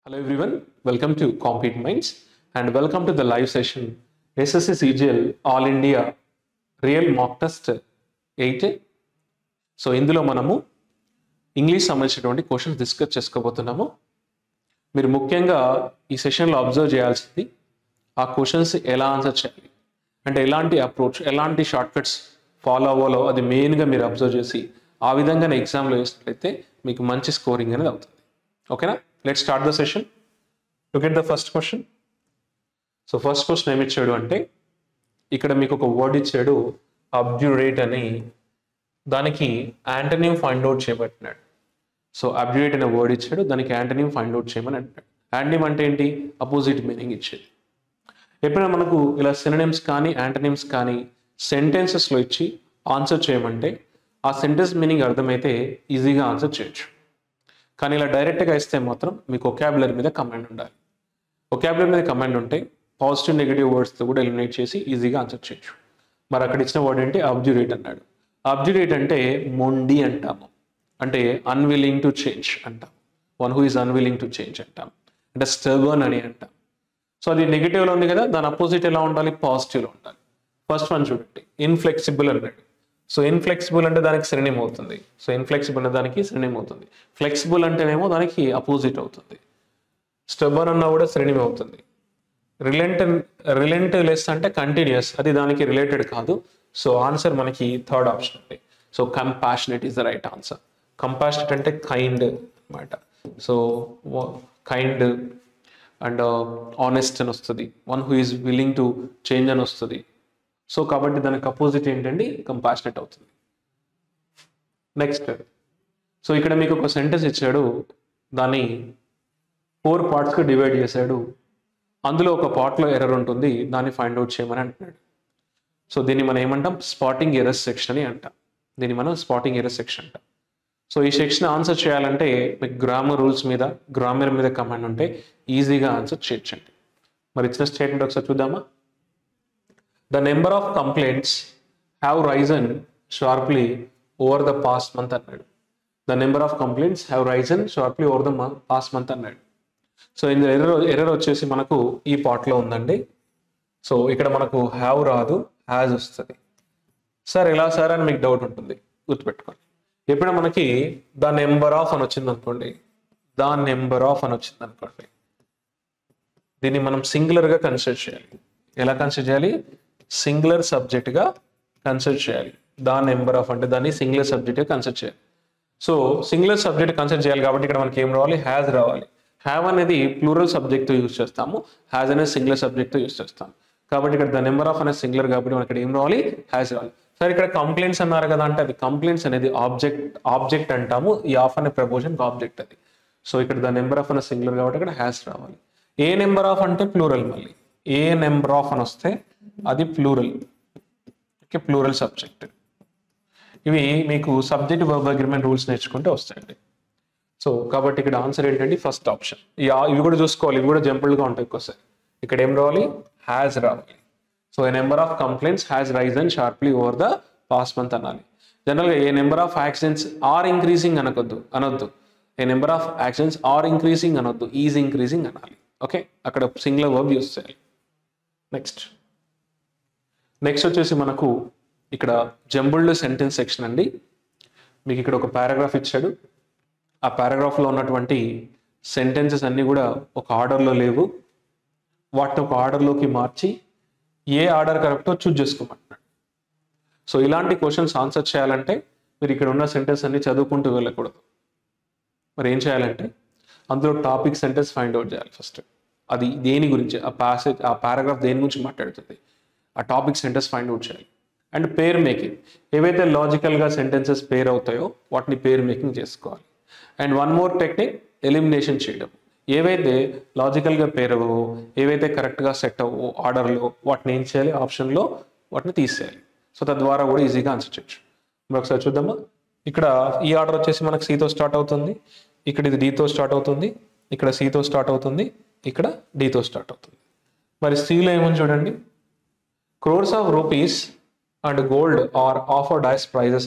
Hello everyone, welcome to Compete Minds and welcome to the live session SSC CGL All India Real Mock Test 8. So ఇందులో మనము English సంబంధించినటువంటి questions discuss చేసుకోబోతున్నాము. మీరు ముఖ్యంగా ఈ సెషన్లో observe చేయాల్సింది ఆ క్వశ్చన్స్ ఎలా ఆన్సర్ చేయాలి అంటే ఎలాంటి అప్రోచ్ ఎలాంటి షార్ట్ కట్స్ ఫాలో అవ్వాలో అది మెయిన్గా మీరు అబ్జర్వ్ చేసి ఆ విధంగానే ఎగ్జామ్లో వేసినట్లయితే మీకు మంచి స్కోరింగ్ అనేది అవుతుంది. ఓకేనా, let's start the session. Look at the first question. So first question ఏమి ఇచ్చాడు అంటే ఇక్కడ మీకు ఒక వర్డ్ ఇచ్చాడు అబ్జ్యూరేట్ అని, దానికి యాంటోనిమ్ ఫైండ్ అవుట్ చేయబట్టినాడు. సో అబ్జ్యూరేట్ అనే వర్డ్ ఇచ్చాడు, దానికి యాంటోనిమ్ ఫైండ్ అవుట్ చేయమని అంటాడు. యాంటోనిమ్ అంటే ఏంటి? అపోజిట్ మీనింగ్ ఇచ్చేది. ఎప్పుడైనా మనకు ఇలా సినోనిమ్స్ కానీ యాంటోనిమ్స్ కానీ సెంటెన్సెస్లో ఇచ్చి ఆన్సర్ చేయమంటే ఆ సెంటెన్స్ మీనింగ్ అర్థమైతే ఈజీగా ఆన్సర్ చేయొచ్చు. కానీ ఇలా డైరెక్ట్గా ఇస్తే మాత్రం మీకు ఒకాబులరీ మీద కమాండ్ ఉండాలి. ఒకాబులరీ మీద కమాండ్ ఉంటే పాజిటివ్ నెగిటివ్ వర్డ్స్తో కూడా ఎలిమినేట్ చేసి ఈజీగా ఆన్సర్ చేయొచ్చు. మరి అక్కడ ఇచ్చిన వర్డ్ ఏంటి? అబ్జ్యూరేట్ అన్నాడు. అబ్జ్యూరేట్ అంటే మొండి అంటాము, అంటే అన్విల్లింగ్ టు చేంజ్ అంటాం. One who is unwilling to change అంటాం, అంటే స్టర్బర్న్ అని అంటాం. సో అది నెగిటివ్లో ఉంది కదా, దాని అపోజిట్ ఎలా ఉండాలి? పాజిటివ్లో ఉండాలి. ఫస్ట్ వన్ చూడండి, ఇన్ఫ్లెక్సిబుల్ అన్నాడు. సో ఇన్ఫ్లెక్సిబుల్ అంటే దానికి సినోనిమ్ అవుతుంది. సో ఇన్ఫ్లెక్సిబుల్ అనే దానికి సినోనిమ్ అవుతుంది. ఫ్లెక్సిబుల్ అంటేనేమో దానికి అపోజిట్ అవుతుంది. స్టబర్న్ అన్నా కూడా సినోనిమ్ అవుతుంది. రిలెంట్లెస్ అంటే కంటిన్యూస్, అది దానికి రిలేటెడ్ కాదు. సో ఆన్సర్ మనకి థర్డ్ ఆప్షన్ ఉంది. So compassionate is the right answer. Compassionate అంటే కైండ్ అనమాట. సో కైండ్ అండ్ ఆనెస్ట్ అని వస్తుంది. One who is willing to change అని వస్తుంది. సో కాబట్టి దానికి అపోజిట్ ఏంటండి? కంపాషనేట్ అవుతుంది. నెక్స్ట్, సో ఇక్కడ మీకు ఒక సెంటెన్స్ ఇచ్చాడు, దాన్ని 4 పార్ట్స్గా డివైడ్ చేశాడు. అందులో ఒక పార్ట్లో ఎర్రర్ ఉంటుంది, దాన్ని ఫైండ్ అవుట్ చేయమని అంటున్నాడు. సో దీన్ని మనం ఏమంటాం? స్పాటింగ్ ఎర్రర్ సెక్షన్ అని అంటాం. దీన్ని మనం స్పాటింగ్ ఎర్రర్ సెక్షన్ అంటాం. సో ఈ సెక్షన్ ఆన్సర్ చేయాలంటే మీకు గ్రామర్ మీద కమాండ్ ఉంటే ఈజీగా ఆన్సర్ చేయొచ్చండి. మరి ఇచ్చిన స్టేట్మెంట్ ఒకసారి చూద్దామా? The number of complaints have risen sharply over the past month అన్నాడు. The number of complaints have risen sharply over the past month అన్నాడు. సో ఇందులో ఎర్రర్ వచ్చేసి మనకు ఈ పార్ట్లో ఉందండి. సో ఇక్కడ మనకు హ్యావ్ రాదు, హ్యాజ్ వస్తుంది. సార్ ఎలా సార్ అని మీకు డౌట్ ఉంటుంది, గుర్తుపెట్టుకోండి. ఎప్పుడైనా మనకి ద నెంబర్ ఆఫ్ అని వచ్చింది అనుకోండి, దీన్ని మనం సింగులర్గా కన్సిడర్ చేయాలి. ఎలా కన్సిడర్ చేయాలి? సింగులర్ సబ్జెక్ట్గా కన్సిడర్ చేయాలి. ద నెంబర్ ఆఫ్ అంటే దాన్ని సింగులర్ సబ్జెక్ట్గా కన్సిడర్ చేయాలి. సో సింగులర్ సబ్జెక్ట్ కన్సిడర్ చేయాలి కాబట్టి ఇక్కడ మనకి ఏం రావాలి? హ్యాజ్ రావాలి. హ్యావ్ అనేది ప్లూరల్ సబ్జెక్ట్తో యూజ్ చేస్తాము, హ్యాజ్ అనేది సింగులర్ సబ్జెక్ట్తో యూజ్ చేస్తాము. కాబట్టి ఇక్కడ ద నెంబర్ ఆఫ్ అనేది సింగులర్ కాబట్టి మనకి ఇక్కడ ఏం రావాలి? హ్యాజ్ రావాలి. సరే ఇక్కడ కంప్లైంట్స్ అన్నారు కదా, అంటే అది కంప్లైంట్స్ అనేది ఆబ్జెక్ట్ అంటాము. ఈ ఆఫ్ అనే ప్రపోజన్ ఆబ్జెక్ట్ అది. సో ఇక్కడ ద నెంబర్ ఆఫ్ అనేది సింగులర్ కాబట్టి ఇక్కడ హ్యాజ్ రావాలి. ఏ నెంబర్ ఆఫ్ అంటే ప్లూరల్. మళ్ళీ ఏ నెంబర్ ఆఫ్ అని వస్తే అది ప్లూరల్. Okay, plural subject. ఇవి మీకు సబ్జెక్ట్ వర్బ్ అగ్రిమెంట్ రూల్స్ నేర్చుకుంటే వస్తాయండి. సో కాబట్టి ఇక్కడ ఆన్సర్ ఏంటంటే ఫస్ట్ ఆప్షన్. ఇవి కూడా చూసుకోవాలి, ఇవి కూడా జంపుల్గా ఉంటాయి ఒక్కోసారి. ఇక్కడ ఏం రావాలి? హ్యాజ్ రావాలి. So a number of complaints has risen sharply over the past month అనాలి. జనరల్గా a number of accidents are increasing అనొద్దు. A number of accidents are increasing అనొద్దు, ఈజ్ ఇంక్రీజింగ్ అనాలి. ఓకే, అక్కడ సింగులర్ వర్బ్ యూస్ చేయాలి. Next వచ్చేసి మనకు ఇక్కడ జంబుల్డ్ సెంటెన్స్ సెక్షన్ అండి. మీకు ఇక్కడ ఒక పారాగ్రాఫ్ ఇచ్చాడు. ఆ పారాగ్రాఫ్లో ఉన్నటువంటి సెంటెన్సెస్ అన్నీ కూడా ఒక ఆర్డర్లో లేవు. వాటిని ఒక ఆర్డర్లోకి మార్చి ఏ ఆర్డర్ కరెక్టో చూజ్ చేసుకోమంటున్నాడు. సో ఇలాంటి క్వశ్చన్స్ ఆన్సర్ చేయాలంటే మీరు ఇక్కడ ఉన్న సెంటెన్స్ అన్ని చదువుకుంటూ వెళ్ళకూడదు. మరి ఏం చేయాలంటే అందులో టాపిక్ సెంటెన్స్ ఫైండ్ అవుట్ చేయాలి ఫస్ట్. అది దేని గురించి, ఆ పారాగ్రాఫ్ దేని గురించి మాట్లాడుతుంది, ఆ టాపిక్ సెంటెన్స్ ఫైండ్ అవుట్ చేయాలి. అండ్ పేర్ మేకింగ్, ఏవైతే లాజికల్గా సెంటెన్సెస్ పేర్ అవుతాయో వాటిని పేర్ మేకింగ్ చేసుకోవాలి. And one more technique, elimination చేయడం. ఏవైతే లాజికల్గా పేర్ అవ్వవో, ఏవైతే కరెక్ట్గా సెట్ అవ్వవో ఆర్డర్లో, వాటిని ఏం చేయాలి? ఆప్షన్లో వాటిని తీసేయాలి. సో తద్వారా కూడా ఈజీగా ఆన్సర్ చేయొచ్చు. మరి ఒకసారి చూద్దామా? ఇక్కడ ఈ ఆర్డర్ వచ్చేసి మనకు సితో స్టార్ట్ అవుతుంది, ఇక్కడ ఇది డితో స్టార్ట్ అవుతుంది, ఇక్కడ సితో స్టార్ట్ అవుతుంది, ఇక్కడ డితో స్టార్ట్ అవుతుంది. మరి సిలో ఏమని చూడండి, crores of rupees and gold are offered as prizes.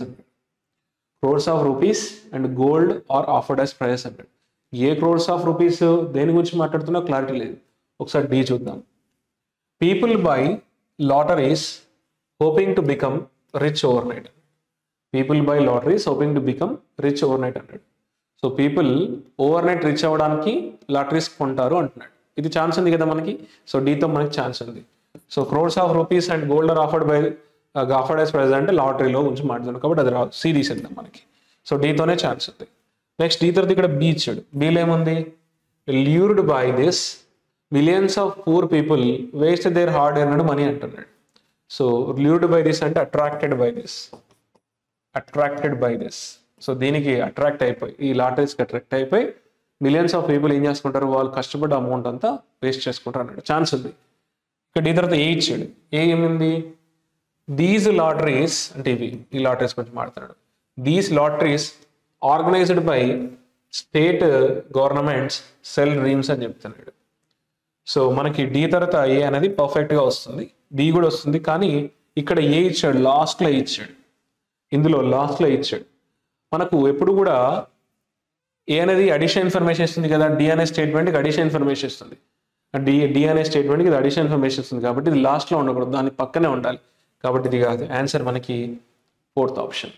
Crores of rupees and gold are offered as prizes. A crores of rupees దేని గురించి మాట్లాడుతున్నా క్లారిటీ లేదు. ఒకసారి డి చూద్దాం. People buy lotteries hoping to become rich overnight. People buy lotteries hoping to become rich overnight అన్నాడు. So people overnight rich అవ్వడానికి lotteries కొంటారు అంటున్నాడు. ఇది ఛాన్స్ ఉంది కదా మనకి. సో డీతో మనకి ఛాన్స్ ఉంది. So crores of rupees and gold are offered as prize అంటే లాటరీలో గురించి మాట్లాడుతున్నాం కాబట్టి అది రాదు. సి తీసేద్దాం మనకి. సో డీతోనే ఛాన్స్ ఉంది. నెక్స్ట్ డీ తర్వాత ఇక్కడ బీ ఇచ్చాడు. బీలో ఏముంది? Lured by this millions of poor people waste their hard earned money అంటున్నాడు. సో ల్యూర్డ్ బై దిస్ అంటే అట్రాక్టెడ్ బై దిస్. సో దీనికి అట్రాక్ట్ అయిపోయి ఈ లాటరీస్కి అట్రాక్ట్ అయిపోయి మిలియన్స్ ఆఫ్ పీపుల్ ఏం చేసుకుంటారు, వాళ్ళు కష్టపడ్డ అమౌంట్ అంతా వేస్ట్ చేసుకుంటారు అన్నాడు. ఛాన్స్ ఉంది. ఇక్కడ ఈ తర్వాత ఏ ఇచ్చాడు. ఏ ఏమింది? దీస్ లాటరీస్ అంటే ఇవి ఈ లాటరీస్ గురించి మాట్లాడు. These lotteries organised by state governments cell dreams అని చెప్తున్నాడు. సో మనకి డి తర్వాత ఏ అనేది పర్ఫెక్ట్గా వస్తుంది, బి కూడా వస్తుంది. కానీ ఇక్కడ ఏ ఇచ్చాడు, లాస్ట్లో ఇచ్చాడు. ఇందులో లాస్ట్లో ఇచ్చాడు. మనకు ఎప్పుడు కూడా ఏ అనేది అడిషన్ ఇన్ఫర్మేషన్ ఇస్తుంది కదా, డి అనే స్టేట్మెంట్కి అడిషన్ ఇన్ఫర్మేషన్ ఇస్తుంది. డి అనే స్టేట్మెంట్కి ఇది అడిషన్ ఇన్ఫర్మేషన్ ఇస్తుంది కాబట్టి ఇది లాస్ట్లో ఉండకూడదు, దాని పక్కనే ఉండాలి. కాబట్టి ఇది కాదు. ఆన్సర్ మనకి ఫోర్త్ ఆప్షన్.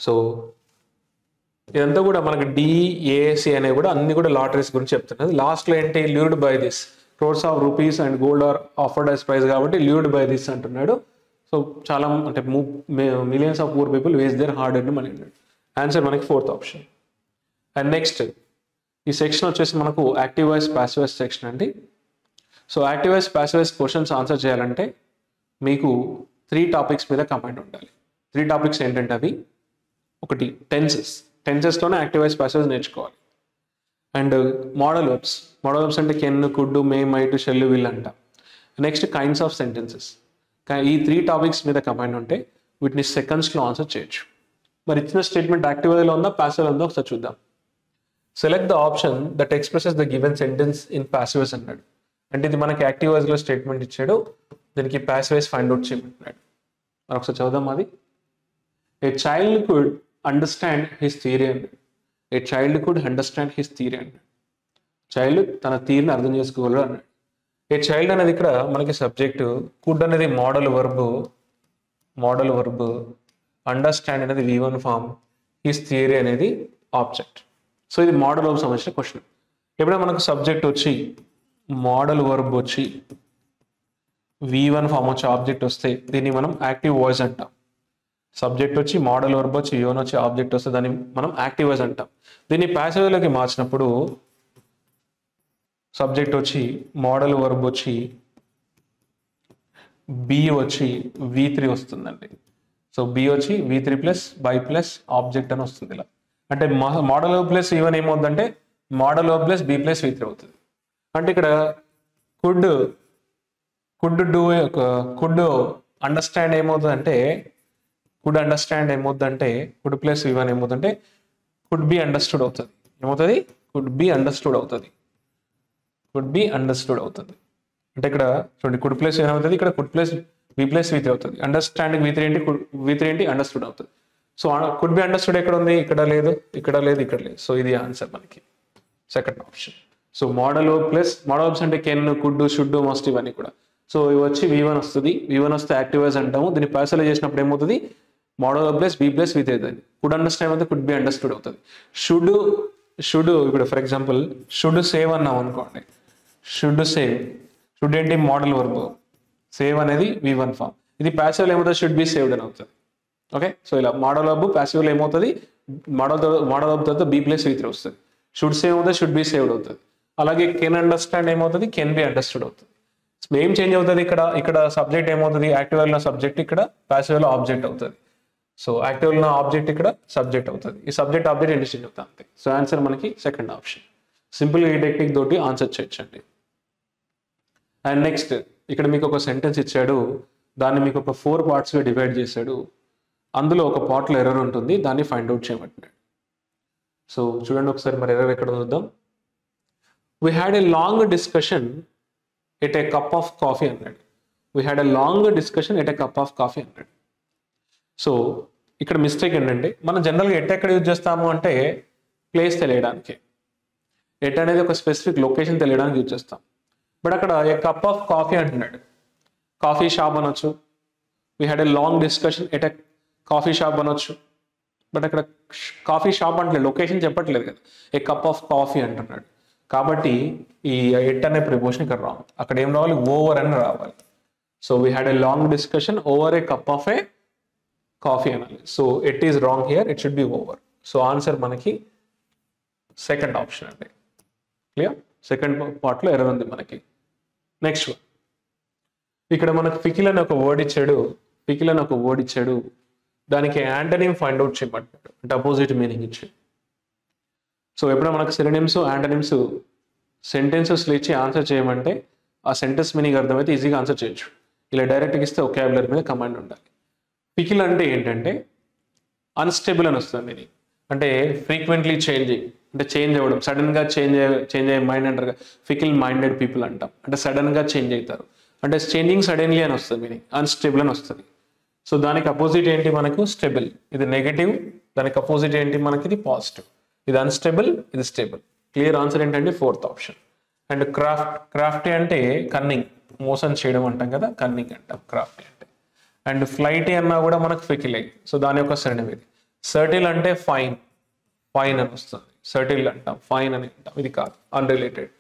సో ఇదంతా కూడా మనకి డిఏసి అనేవి కూడా అన్ని కూడా లాటరీస్ గురించి చెప్తున్నది. లాస్ట్లో ఏంటి? Lured by this crores of rupees and gold are offered as prize కాబట్టి ల్యూర్డ్ బై దిస్ అంటున్నాడు. సో చాలా అంటే millions of poor people waste their hard earned money అన్నాడు. ఆన్సర్ మనకి ఫోర్త్ ఆప్షన్. అండ్ నెక్స్ట్ ఈ సెక్షన్ వచ్చేసి మనకు active voice passive voice section అండి. So active voice passive voice questions answer చేయాలంటే మీకు 3 టాపిక్స్ మీద కమెంట్ ఉండాలి. 3 టాపిక్స్ ఏంటంటే అవి ఒకటి టెన్సెస్లోనే యాక్టివ్ వాయిస్ ప్యాసివ్ వాయిస్ నేర్చుకోవాలి. అండ్ మోడల్ వర్బ్స్ అంటే can, could, may, might, shall, will అంట. Next kinds of sentences. ఈ 3 టాపిక్స్ మీద కమెంట్ ఉంటే వీటిని సెకండ్స్లో ఆన్సర్ చేయొచ్చు. మరి ఇచ్చిన స్టేట్మెంట్ యాక్టివ్ వాయిస్లో ఉందా ప్యాసివ్ వాయిస్లో ఉందా ఒకసారి చూద్దాం. Select the option that expresses the given sentence in passive voice అన్నాడు. అంటే ఇది మనకి యాక్టివ్ వాయిస్లో స్టేట్మెంట్ ఇచ్చాడు, దీనికి ప్యాసివ్ వాయిస్ ఫైండ్ అవుట్ చేయమంటున్నాడు. మరి ఒకసారి చదువుదాం. అది a child could understand his theory అన్నాడు. A child could understand his theory అన్నాడు. చైల్డ్ తన థియరీని అర్థం చేసుకోగలరు అన్నాడు. ఏ చైల్డ్ అనేది ఇక్కడ మనకి సబ్జెక్టు, కుడ్ అనేది మోడల్ వర్బ్, అండర్స్టాండ్ అనేది V1 ఫామ్, హిస్ థియరీ అనేది ఆబ్జెక్ట్. సో ఇది మోడల్ వర్బ్ సంబంధించిన క్వశ్చన్. ఎప్పుడైనా మనకు సబ్జెక్ట్ వచ్చి మోడల్ వర్బ్ వచ్చి V1 ఫామ్ వచ్చి ఆబ్జెక్ట్ వస్తే దీన్ని మనం యాక్టివ్ వాయిస్ అంటాం. సబ్జెక్ట్ వచ్చి మోడల్ వర్బ్ వచ్చి V1 వచ్చి ఆబ్జెక్ట్ వస్తే దాన్ని మనం యాక్టివ్ వాయిస్ అంటాం. దీన్ని ప్యాసివ్ లోకి మార్చినప్పుడు సబ్జెక్ట్ వచ్చి మోడల్ వర్బ్ వచ్చి బి వచ్చి V3 వస్తుందండి. సో బి వచ్చి V3 plus by plus object అని వస్తుంది. ఇలా అంటే మోడల్ వర్బ్ ప్లస్ V1 ఏమవుతుందంటే modal verb plus be plus V3 అవుతుంది. అంటే ఇక్కడ కుడ్ అండర్స్టాండ్ ఏమవుతుందంటే కుడ్ ప్లస్ V1 ఏమవుతుందంటే కుడ్ బి అండర్స్టూడ్ అవుతుంది. ఏమవుతుంది? కుడ్ బి అండర్స్టూడ్ అవుతుంది. అంటే ఇక్కడ చూడండి కుడ్ ప్లస్ ఏమవుతుంది, ఇక్కడ could plus be plus V3 అవుతుంది. అండర్స్టాండింగ్ V3 ఏంటి, V3 ఏంటి, అండర్స్టూడ్ అవుతుంది. సో కుడ్ బి అండర్స్టూడ్ ఎక్కడ ఉంది? ఇక్కడ లేదు. సో ఇది ఆన్సర్ మనకి second option. So model verbs అంటే కెన్, కుడ్, షుడ్, మస్ట్ ఇవన్నీ కూడా. సో ఇవి వచ్చి V1 వస్తుంది. V1 వస్తే యాక్టివ్ వాయిస్ అంటాము. దీన్ని ప్యాసివ్ చేసినప్పుడు ఏమవుతుంది? Modal verb plus be plus V3 అవుతుంది. కుడ్ అండర్స్టాండ్ అయితే కుడ్ బి అండర్స్టూడ్ అవుతుంది. షుడ్ ఇప్పుడు ఫర్ ఎగ్జాంపుల్ షుడ్ సేవ్ అన్నాం అనుకోండి. షుడ్ ఏంటి? Model verb. సేవ్ అనేది V1 ఫామ్. ఇది ప్యాసివ్లో ఏమవుతుంది? షుడ్ బి సేవ్డ్ అని అవుతుంది. ఓకే. సో ఇలా మోడల్ వర్బ్ ప్యాసివ్లో ఏమవుతుంది? మోడల్ వర్బ్ తర్వాత బి ప్లస్ V3 వస్తుంది. షుడ్ సేవ్ అవుతుంది, షుడ్ బి సేవ్డ్ అవుతుంది. అలాగే కెన్ అండర్స్టాండ్ ఏమవుతుంది? కెన్ బి అండర్స్టూడ్ అవుతుంది. ఏం చేంజ్ అవుతుంది? ఇక్కడ సబ్జెక్ట్ ఏమవుతుంది? యాక్టివ్ వాయిస్లో సబ్జెక్ట్, ఇక్కడ ప్యాసివ్లో ఆబ్జెక్ట్ అవుతుంది. సో యాక్టివ్ ఉన్న ఆబ్జెక్ట్ ఇక్కడ సబ్జెక్ట్ అవుతుంది. ఈ సబ్జెక్ట్ ఆబ్జెక్ట్ ఇంటర్చేంజ్ అవుతుంది అంతే. సో ఆన్సర్ మనకి సెకండ్ ఆప్షన్. సింపుల్గా ఈ టెక్నిక్ తోటి ఆన్సర్ చేయొచ్చండి. అండ్ నెక్స్ట్ ఇక్కడ మీకు ఒక సెంటెన్స్ ఇచ్చాడు, దాన్ని మీకు ఒక 4 పార్ట్స్గా డివైడ్ చేశాడు. అందులో ఒక పార్ట్లో ఎర్రర్ ఉంటుంది, దాన్ని ఫైండ్ అవుట్ చేయమంటున్నాడు. సో చూడండి ఒకసారి మరి ఎర్రర్ ఎక్కడ చూద్దాం. We had a long discussion at a cup of coffee అన్నాడు. సో ఇక్కడ మిస్టేక్ ఏంటంటే మనం జనరల్గా ఎక్కడ యూజ్ చేస్తాము అంటే ప్లేస్ తెలియడానికి. ఎట్ అనేది ఒక స్పెసిఫిక్ లొకేషన్ తెలియడానికి యూజ్ చేస్తాం. బట్ అక్కడ ఏ కప్ ఆఫ్ కాఫీ అంటున్నాడు, కాఫీ షాప్ అనొచ్చు. We had a long discussion at a coffee shop అనొచ్చు. బట్ అక్కడ కాఫీ షాప్ అంటే లొకేషన్ చెప్పట్లేదు కదా, ఏ కప్ ఆఫ్ కాఫీ అంటున్నాడు. కాబట్టి ఈ ఎట్ అనే ప్రిపోజిషన్ ఇక్కడ రావాలి. అక్కడ ఏం రావాలి, ఓవర్ అని రావాలి. So we had a long discussion over a cup of a coffee అనాలి. So it is wrong here, it should be over. So answer మనకి సెకండ్ ఆప్షన్ అండి. క్లియర్? సెకండ్ పార్ట్లో ఎర్రర్ ఉంది మనకి. నెక్స్ట్ వన్, ఇక్కడ మనకు ఫికిల్ అని ఒక వర్డ్ ఇచ్చాడు. ఫికిల్ అని ఒక వర్డ్ ఇచ్చాడు, దానికి యాంటనిమ్ ఫైండ్ అవుట్ చేయమంటాడు, అంటే అపోజిట్ మీనింగ్ ఇచ్చాడు. సో ఎప్పుడైనా మనకు సినోనిమ్స్ యాంటనిమ్స్ సెంటెన్సెస్లో ఇచ్చి ఆన్సర్ చేయమంటే ఆ సెంటెన్స్ మీనింగ్ అర్థమైతే ఈజీగా ఆన్సర్ చేయొచ్చు. ఇలా డైరెక్ట్గా ఇస్తే ఒకాబులరీ మీద కమాండ్ ఉండాలి. ఫికిల్ అంటే ఏంటంటే అన్స్టేబుల్ అని వస్తుంది మీనింగ్, అంటే ఫ్రీక్వెంట్లీ చేంజింగ్, అంటే చేంజ్ అవ్వడం, సడన్గా చేంజ్ అయ్యే మైండ్ అంటారు. ఫికిల్ మైండెడ్ పీపుల్ అంటాం, అంటే సడన్గా చేంజ్ అవుతారు, అంటే చేంజింగ్ సడన్లీ అని వస్తుంది మీనింగ్. అన్స్టేబుల్ అని వస్తుంది. సో దానికి అపోజిట్ ఏంటి మనకు, స్టేబుల్. ఇది నెగటివ్, దానికి అపోజిట్ ఏంటి మనకి, ఇది పాజిటివ్. ఇది అన్స్టేబుల్, ఇది స్టేబుల్. క్లియర్? ఆన్సర్ ఏంటంటే ఫోర్త్ ఆప్షన్. అండ్ క్రాఫ్టీ అంటే కన్నింగ్, మోసం చేయడం అంటాం కదా, కన్నింగ్ అంటాం క్రాఫ్టీ అంటే. అండ్ ఫ్లైటీ అన్నా కూడా మనకు ఫికిలే, సో దాని యొక్క సరైనది ఇది. సర్టిల్ అంటే ఫైన్ అని వస్తుంది, సర్టిల్ అంటాం, ఫైన్ అని అంటాం, ఇది కాదు, unrelated.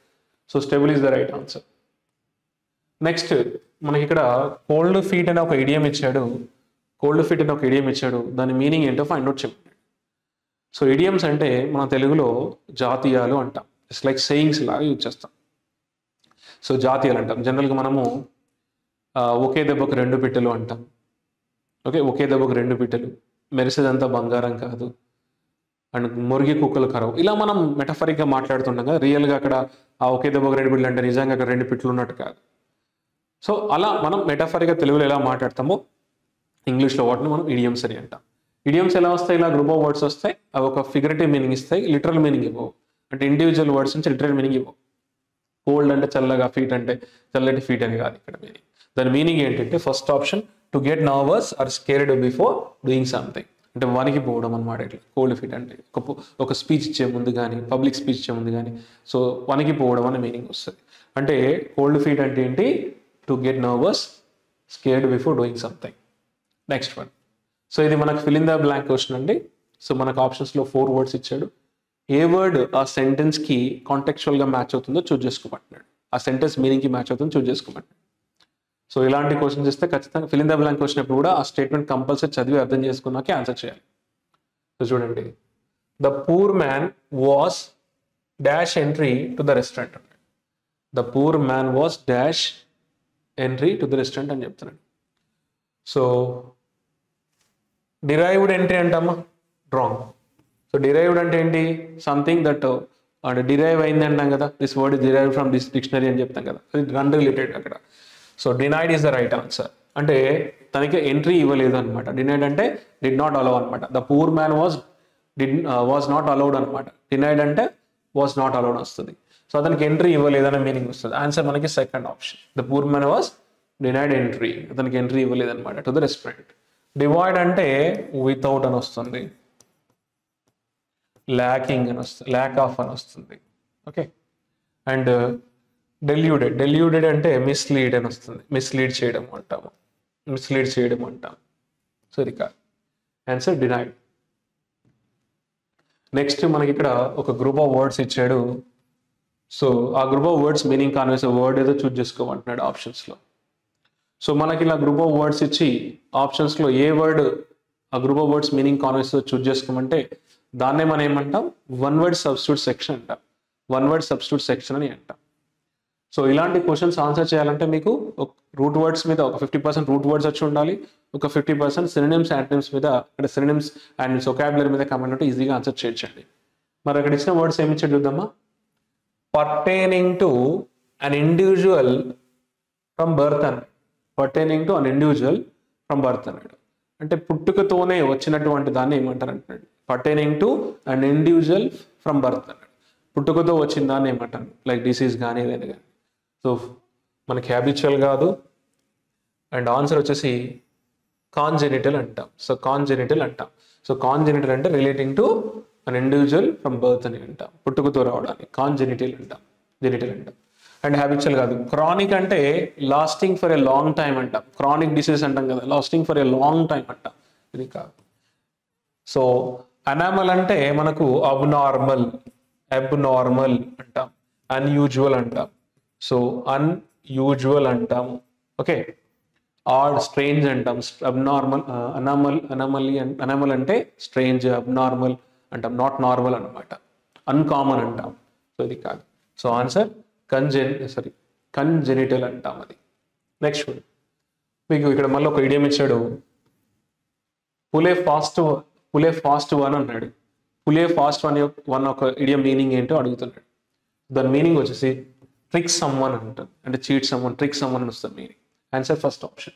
So stable is the right answer. Next మనకి ఇక్కడ కోల్డ్ ఫీట్ అనే ఒక ఇడియం ఇచ్చాడు. కోల్డ్ ఫీట్ అనే ఒక ఇడియం ఇచ్చాడు, దాని మీనింగ్ ఏంటో ఫైండ్ అవుట్ చెప్పండి. సో ఇడియమ్స్ అంటే మన తెలుగులో జాతీయాలు అంటాం, ఇట్స్ లైక్ సేయింగ్స్ లాగా యూజ్ చేస్తాం. సో జాతీయాలు అంటాం. జనరల్గా మనము ఒకే దెబ్బకు రెండు పిట్టలు అంటాం. ఓకే, ఒకే దెబ్బకు రెండు పిట్టలు, మెరిసేదంతా బంగారం కాదు, అండ్ మురిగి కుక్కలు కరవు. ఇలా మనం మెటఫరిక్గా మాట్లాడుతుంటాం కదా, రియల్గా అక్కడ ఆ ఒకే దెబ్బకు రెండు పిట్టలు అంటే నిజంగా అక్కడ రెండు పిట్టలు ఉన్నట్టు కాదు. సో అలా మనం మెటఫరిక్గా తెలుగులో ఎలా మాట్లాడతామో ఇంగ్లీష్లో వాటిని మనం ఇడియమ్స్ అని అంటాం. ఇడియమ్స్ ఎలా వస్తాయి, ఇలా గ్రూప్ ఆఫ్ వర్డ్స్ వస్తాయి, అవి ఒక ఫిగరేటివ్ మీనింగ్ ఇస్తాయి, లిటరల్ మీనింగ్ ఇవ్వవు. అంటే ఇండివిజువల్ వర్డ్స్ నుంచి లిటరల్ మీనింగ్ ఇవ్వవు. కోల్డ్ అంటే చల్లగా, ఫీట్ అంటే చల్లటి ఫీట్ అని కాదు ఇక్కడ మీనింగ్. దాని మీనింగ్ ఏంటంటే first option, to get nervous or scared before doing something, అంటే వనికి పోవడం అనమాట. ఇట్లా కోల్డ్ ఫీట్ అంటే ఒక స్పీచ్ ఇచ్చే ముందు కానీ, పబ్లిక్ స్పీచ్ ఇచ్చే ముందు కానీ, సో వనికి పోవడం అనే మీనింగ్ వస్తుంది. అంటే కోల్డ్ ఫీట్ అంటే ఏంటి, to get nervous, scared before doing something. Next one, so ఇది మనకు fill in the blank question అండి. సో మనకు ఆప్షన్స్లో 4 వర్డ్స్ ఇచ్చాడు. ఏ వర్డ్ ఆ సెంటెన్స్కి కాంటెక్చువల్గా మ్యాచ్ అవుతుందో చూజ్ చేసుకోమంటున్నాడు, ఆ సెంటెన్స్ మీనింగ్కి మ్యాచ్ అవుతుందో చూజ్ చేసుకోమంటున్నాడు. సో ఇలాంటి క్వశ్చన్స్ ఇస్తే ఖచ్చితంగా ఫిల్ ఇన్ ద బ్లాంక్ వచ్చినప్పుడు కూడా ఆ స్టేట్మెంట్ కంపల్సరీ చదివి అర్థం చేసుకున్నాకే ఆన్సర్ చేయాలి. సో చూడండి, the poor man was dash entry to the restaurant. The poor man was dash entry to the restaurant అని చెప్తున్నాడు. సో డిరైవ్డ్ ఎంట్రీ అంటామా, రాంగ్. సో డిరైవ్డ్ అంటే ఏంటి, సంథింగ్ దట్ అంటే డిరైవ్ అయింది అంటాం కదా, this word is derived from this dictionary అని చెప్తాం కదా, అది అన్రిలేటెడ్ అక్కడ. So denied is the right answer. అంటే తనకి ఎంట్రీ ఇవ్వలేదు అనమాట. డినైడ్ అంటే డిడ్ నాట్ అలౌ అనమాట. The poor man was not allowed అనమాట. డినైడ్ అంటే వాజ్ నాట్ అలౌడ్ వస్తుంది. సో అతనికి ఎంట్రీ ఇవ్వలేదనే మీనింగ్ వస్తుంది. ఆన్సర్ మనకి second option, the poor man was denied entry, అతనికి ఎంట్రీ ఇవ్వలేదన్నమాట టు ద రెస్టారెంట్. డివైడ్ అంటే వితౌట్ అని వస్తుంది, ల్యాకింగ్ అని వస్తుంది, ల్యాక్ ఆఫ్ అని వస్తుంది. ఓకే, అండ్ డెల్యూడెడ్ అంటే మిస్లీడ్ అని వస్తుంది, మిస్లీడ్ చేయడం అంటాము, మిస్లీడ్ చేయడం అంటాం. సో ఇది కాదు, ఆన్సర్ డినైడ్. నెక్స్ట్ మనకి ఇక్కడ ఒక గ్రూప్ ఆఫ్ వర్డ్స్ ఇచ్చాడు. సో ఆ group of words meaning conveys word ఏదో చూజ్ చేసుకోమంటున్నాడు ఆప్షన్స్లో. సో మనకి ఇలా గ్రూప్ ఆఫ్ వర్డ్స్ ఇచ్చి ఆప్షన్స్లో ఏ వర్డ్ ఆ group of words meaning conveys choose చేసుకోమంటే దాన్నే మనం ఏమంటాం, వన్ వర్డ్ సబ్స్టిట్యూట్ సెక్షన్ అంటాం, వన్ వర్డ్ సబ్స్టిట్యూట్ సెక్షన్ అని అంటాం. సో ఇలాంటి క్వశ్చన్స్ ఆన్సర్ చేయాలంటే మీకు రూట్ వర్డ్స్ మీద ఒక 50% రూట్ వర్డ్స్ వచ్చి ఉండాలి, ఒక 50% సినోనిమ్స్ యాంటోనిమ్స్ మీద, అంటే సినోనిమ్స్ అండ్ వొకాబులరీ మీద కమెంట్ ఉంటే ఈజీగా ఆన్సర్ చేయొచ్చండి. మరి అక్కడ ఇచ్చిన వర్డ్స్ ఏమి ఇచ్చాడు చూద్దామా. Pertaining to an individual from birth అని, pertaining to an individual from birth అన్నాడు. అంటే పుట్టుకతోనే వచ్చినటువంటి దాన్ని ఏమంటారు అంటున్నాడు, pertaining to an individual from birth అన్నాడు. పుట్టుకతో వచ్చిన దాన్ని ఏమంటాను, లైక్ డిసీజ్ కానీ ఏదైనా కానీ. సో మనకి హ్యాబిచువల్ కాదు, అండ్ ఆన్సర్ వచ్చేసి కాన్జెనిటల్ అంటాం. సో కాన్జెనిటల్ అంటాం. సో కాన్జెనిటల్ అంటే relating to an individual from birth అని అంటాం, పుట్టుకతో రావడాన్ని కాన్జెనిటల్ అంటాం, జెనిటల్ అంటాం. అండ్ హ్యాబిచువల్ కాదు. క్రానిక్ అంటే lasting for a long time అంటాం, క్రానిక్ డిసీజ్ అంటాం కదా, lasting for a long time అంటాం, ఇది కాదు. సో అనామల్ అంటే మనకు అబ్నార్మల్ అంటాం, అన్యూజువల్ అంటాం. సో అన్యూజువల్ అంటాము, ఓకే. ఆడ్, స్ట్రేంజ్ అంటాం, అబ్నార్మల్, అనామల్ అంటే స్ట్రేంజ్, అబ్నార్మల్ అంటాం, నాట్ నార్మల్ అనమాట, అన్కామన్ అంటాం. సో ఇది కాదు. సో ఆన్సర్ కన్జెనిటల్ అంటాం అది. నెక్స్ట్ మీకు ఇక్కడ మళ్ళీ ఒక ఇడియం ఇచ్చాడు, పులే ఫాస్ట్ వన్ అన్నాడు. పులే ఫాస్ట్ వన్ ఒక ఇడియం మీనింగ్ ఏంటో అడుగుతున్నాడు. దాని మీనింగ్ వచ్చేసి ట్రిక్ సమ్వన్ అంటారు, అంటే చీట్ సమ్వన్, ట్రిక్ సమ్వన్ అని వస్తుంది meaning. Answer first option.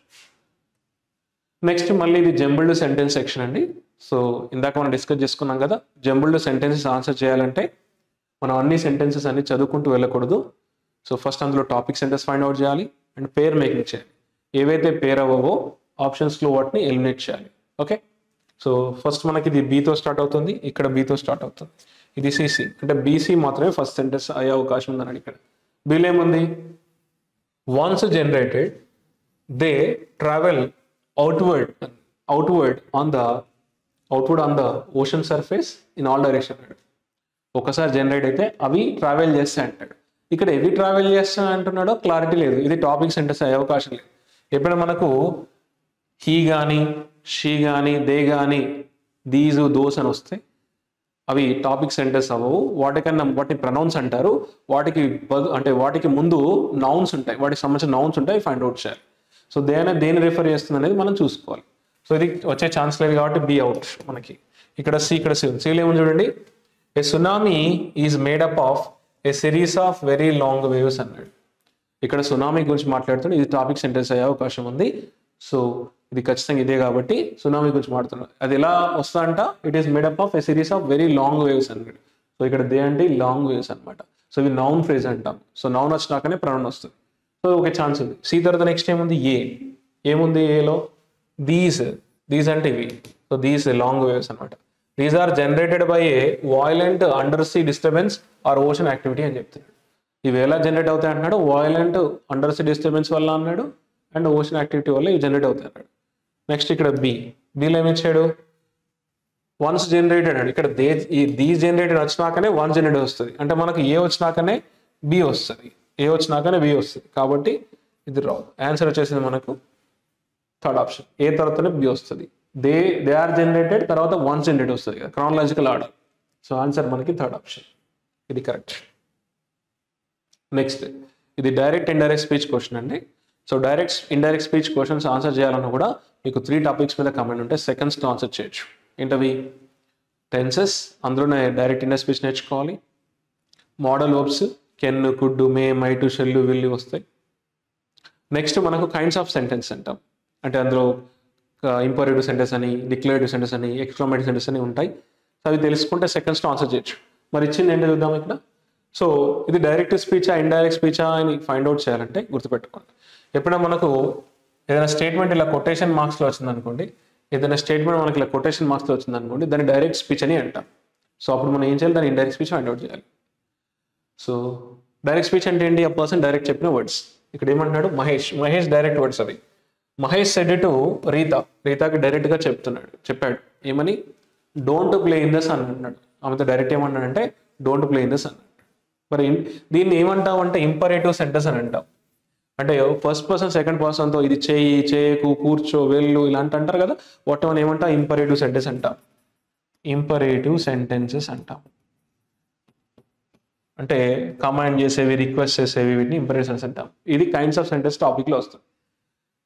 Next మళ్ళీ ఇది జంబుల్డ్ సెంటెన్స్ సెక్షన్ అండి. సో ఇందాక మనం డిస్కస్ చేసుకున్నాం కదా, జంబుల్డ్ సెంటెన్సెస్ ఆన్సర్ చేయాలంటే మనం అన్ని సెంటెన్సెస్ అన్ని చదువుకుంటూ వెళ్ళకూడదు. సో ఫస్ట్ అందులో టాపిక్ సెంటెన్స్ ఫైండ్ అవుట్ చేయాలి అండ్ పేర్ మేకింగ్ చేయాలి. ఏవైతే పేర్ అవ్వవో ఆప్షన్స్లో వాటిని ఎలిమినేట్ చేయాలి, ఓకే. సో ఫస్ట్ మనకి ఇది బీతో స్టార్ట్ అవుతుంది, ఇక్కడ బీతో స్టార్ట్ అవుతుంది, ఇది సిసి అంటే బీసీ మాత్రమే ఫస్ట్ సెంటెన్స్ అయ్యే అవకాశం ఉందని. ఇక్కడ బీలో ఏముంది, once generated they travel outward on the ocean surface in all direction. ఒకసారి జనరేట్ అయితే అవి ట్రావెల్ చేస్తాయి అంటాడు. ఇక్కడ ఎవి ట్రావెల్ చేస్తాయి అంటున్నాడో క్లారిటీ లేదు, ఇది టాపిక్ సెంటెన్స్ అయ్యే అవకాశం లేదు. ఎప్పుడైనా మనకు హీ కానీ, షీ కానీ, దే కానీ, దీస్, దోస్ అని వస్తే అవి టాపిక్ సెంటెన్స్ అవ్వవు. వాటిని ప్రొనౌన్స్ అంటారు. వాటికి ముందు నౌన్స్ ఉంటాయి, వాటికి సంబంధించిన నౌన్స్ ఉంటాయి, ఫైండ్ అవుట్ చేయాలి. సో దేని రిఫర్ చేస్తుంది అనేది మనం చూసుకోవాలి. సో ఇది వచ్చే ఛాన్స్ లేదు కాబట్టి బి అవుట్ మనకి. ఇక్కడ సిలో ఏమో చూడండి, a tsunami is made up of a series of very long waves అన్నాడు. ఇక్కడ సునామీ గురించి మాట్లాడుతున్నాడు, ఇది టాపిక్ సెంటెన్స్ అయ్యే అవకాశం ఉంది. సో ఇది ఖచ్చితంగా ఇదే కాబట్టి సునామీ గురించి మాట్లాడుతున్నాడు. అది ఎలా వస్తుందంట, it is made up of a series of very long waves అన్నాడు. సో ఇక్కడ దే అంటే లాంగ్ వేవ్స్ అనమాట. సో ఇది నౌన్ ఫ్రేజ్ అంటాం. సో నౌన్ వచ్చినాకనే ప్రొనౌన్ వస్తుంది. సో ఒక ఛాన్స్ ఉంది. సి తర్వాత నెక్స్ట్ ఏముంది, ఏముంది ఏలో, దీస్ అంటే ఇవి. సో దీస్ లాంగ్ వేవ్స్ అనమాట. These are generated by a violent under sea disturbance or ocean activity అని చెప్తున్నాడు. ఇవి ఎలా జనరేట్ అవుతాయి అంటున్నాడు, వాయిలెంట్ అండర్ సీ డిస్టర్బెన్స్ వల్ల అన్నాడు, అండ్ ఓషన్ యాక్టివిటీ వల్ల ఇవి జనరేట్ అవుతాయి అన్నాడు. నెక్స్ట్ ఇక్కడ బీలో ఏమిచ్చాడు, వన్స్ జనరేటెడ్ అండి. ఇక్కడ దీస్ జనరేటెడ్ వచ్చినాకనే వన్స్ జనరేట్ వస్తుంది, అంటే మనకు ఏ వచ్చినాకనే బి వస్తుంది, ఏ వచ్చినాకనే బి వస్తుంది, కాబట్టి ఇది రావు. ఆన్సర్ వచ్చేసింది మనకు థర్డ్ ఆప్షన్, ఏ తర్వాతనే బి వస్తుంది. దే ఆర్ జనరేటెడ్ తర్వాత వన్స్ జనరేట్ వస్తుంది కదా, క్రానలాజికల్ ఆర్డర్. సో ఆన్సర్ మనకి థర్డ్ ఆప్షన్, ఇది కరెక్ట్. నెక్స్ట్ ఇది డైరెక్ట్ ఇండైరెక్ట్ స్పీచ్ క్వశ్చన్ అండి. So direct indirect speech questions answer చేయాలన్నా కూడా మీకు 3 టాపిక్స్ మీద కమెంట్ ఉంటే సెకండ్స్తో ఆన్సర్ చేయొచ్చు. ఏంటవి, టెన్సెస్, అందులోనే డైరెక్ట్ ఇండైరెక్ట్ స్పీచ్ నేర్చుకోవాలి. Modal verbs can, could, may, might, shall, will వస్తాయి. నెక్స్ట్ మనకు కైండ్స్ ఆఫ్ సెంటెన్స్ అంటాం, అంటే అందులో ఇంపరేటివ్ సెంటెన్స్ అని, డిక్లరేటివ్ సెంటెన్స్ అని, ఎక్స్క్లమేటివ్ సెంటెన్స్ అని ఉంటాయి. సో అవి తెలుసుకుంటే సెకండ్స్లో ఆన్సర్ చేయొచ్చు. మరి ఇచ్చింది ఏంటో చూద్దాం ఇక్కడ. సో ఇది డైరెక్ట్ స్పీచా ఇండైరెక్ట్ స్పీచా అని ఫైండ్ అవుట్ చేయాలంటే గుర్తుపెట్టుకోండి, ఎప్పుడైనా మనకు ఏదైనా స్టేట్మెంట్ ఇలా కొటేషన్ మార్క్స్లో వచ్చిందనుకోండి, ఏదైనా స్టేట్మెంట్ మనకి ఇలా కొటేషన్ మార్క్స్లో వచ్చిందనుకోండి, దాన్ని డైరెక్ట్ స్పీచ్ అని అంటాం. సో అప్పుడు మనం ఏం చేయాలి, దాన్ని ఇండైరెక్ట్ స్పీచ్ ఫైండ్ అవుట్ చేయాలి. సో డైరెక్ట్ స్పీచ్ అంటే ఏంటి, ఆ పర్సన్ డైరెక్ట్ చెప్పిన వర్డ్స్. ఇక్కడ ఏమంటున్నాడు, మహేష్ డైరెక్ట్ వర్డ్స్ అవి. మహేష్ సెడ్ టు రీతాకి డైరెక్ట్గా చెప్పాడు ఏమని, don't play in the sun అంటున్నాడు. ఆమెతో డైరెక్ట్ ఏమన్నాడంటే don't play in the sun. మరి దీన్ని ఏమంటాం అంటే ఇంపరేటివ్ సెంటెన్స్ అని అంటాం. అంటే ఫస్ట్ పర్సన్ సెకండ్ పర్సన్తో ఇది చేయి, చేయకు, కూర్చో, వెళ్ళు ఇలాంటి అంటారు కదా, వాటి మనం ఏమంటాం ఇంపరేటివ్ సెంటెన్స్ అంటాం. ఇంపరేటివ్ సెంటెన్సెస్ అంటాం, అంటే కమాండ్ చేసేవి, రిక్వెస్ట్ చేసేవి, వీటిని ఇంపరేటివ్ సెంటెన్స్ అంటాం. ఇది కైండ్స్ ఆఫ్ సెంటెన్స్ టాపిక్లో వస్తుంది.